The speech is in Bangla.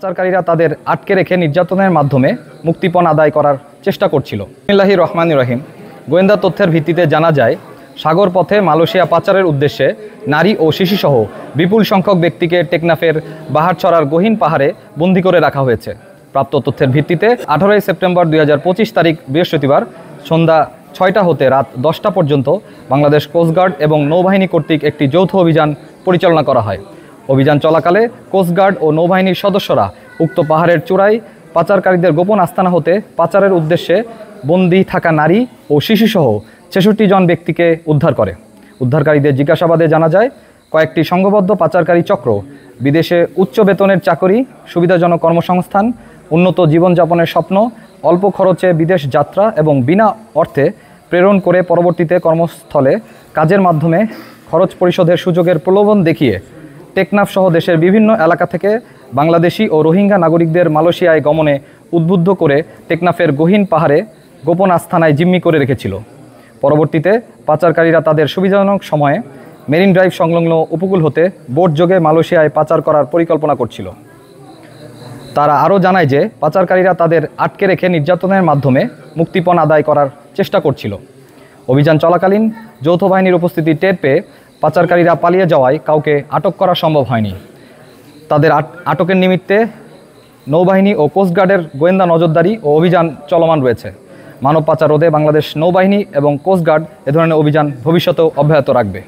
পাচারকারীরা তাদের আটকে রেখে নির্যাতনের মাধ্যমে মুক্তিপণ আদায় করার চেষ্টা করছিল। বিসমিল্লাহির রহমানির রহিম। গোয়েন্দা তথ্যের ভিত্তিতে জানা যায়, সাগর পথে মালয়েশিয়া পাচারের উদ্দেশ্যে নারী ও শিশুসহ বিপুল সংখ্যক ব্যক্তিকে টেকনাফের বাহারছড়ার গহীন পাহাড়ে বন্দী করে রাখা হয়েছে। প্রাপ্ত তথ্যের ভিত্তিতে 18 সেপ্টেম্বর 2025 তারিখ বৃহস্পতিবার সন্ধ্যা 6টা হতে রাত 10টা পর্যন্ত বাংলাদেশ কোস্টগার্ড এবং নৌবাহিনী কর্তৃক একটি যৌথ অভিযান পরিচালনা করা হয়। অভিযান চলাকালে কোস্টগার্ড ও নৌবাহিনীর সদস্যরা উক্ত পাহাড়ের চূড়ায় পাচারকারীদের গোপন আস্তানা হতে পাচারের উদ্দেশ্যে বন্দী থাকা নারী ও শিশুসহ 66 জন ব্যক্তিকে উদ্ধার করে। উদ্ধারকারীদের জিজ্ঞাসাবাদে জানা যায়, কয়েকটি সংঘবদ্ধ পাচারকারী চক্র বিদেশে উচ্চ বেতনের চাকরি, সুবিধাজনক কর্মসংস্থান, উন্নত জীবনযাপনের স্বপ্ন, অল্প খরচে বিদেশ যাত্রা এবং বিনা অর্থে প্রেরণ করে পরবর্তীতে কর্মস্থলে কাজের মাধ্যমে খরচ পরিশোধের সুযোগের প্রলোভন দেখিয়ে টেকনাফ সহ দেশের বিভিন্ন এলাকা থেকে বাংলাদেশি ও রোহিঙ্গা নাগরিকদের মালয়েশিয়ায় গমনে উদ্বুদ্ধ করে টেকনাফের গহীন পাহাড়ে গোপন আস্তানায় জিম্মি করে রেখেছিল। পরবর্তীতে পাচারকারীরা তাদের সুবিধাজনক সময়ে মেরিন ড্রাইভ সংলগ্ন উপকূল হতে বোটযোগে মালয়েশিয়ায় পাচার করার পরিকল্পনা করছিল। তারা আরও জানায় যে পাচারকারীরা তাদের আটকে রেখে নির্যাতনের মাধ্যমে মুক্তিপণ আদায় করার চেষ্টা করছিল। অভিযান চলাকালীন যৌথ বাহিনীর উপস্থিতি টের পেয়ে পাচারকারীরা পালিয়ে যাওয়ায় কাউকে আটক করা সম্ভব হয়নি। তাদের আটকের নিমিত্তে নৌবাহিনী ও কোস্টগার্ডের গোয়েন্দা নজরদারি ও অভিযান চলমান রয়েছে। মানব পাচার রোধে বাংলাদেশ নৌবাহিনী এবং কোস্টগার্ড এ ধরনের অভিযান ভবিষ্যতেও অব্যাহত রাখবে।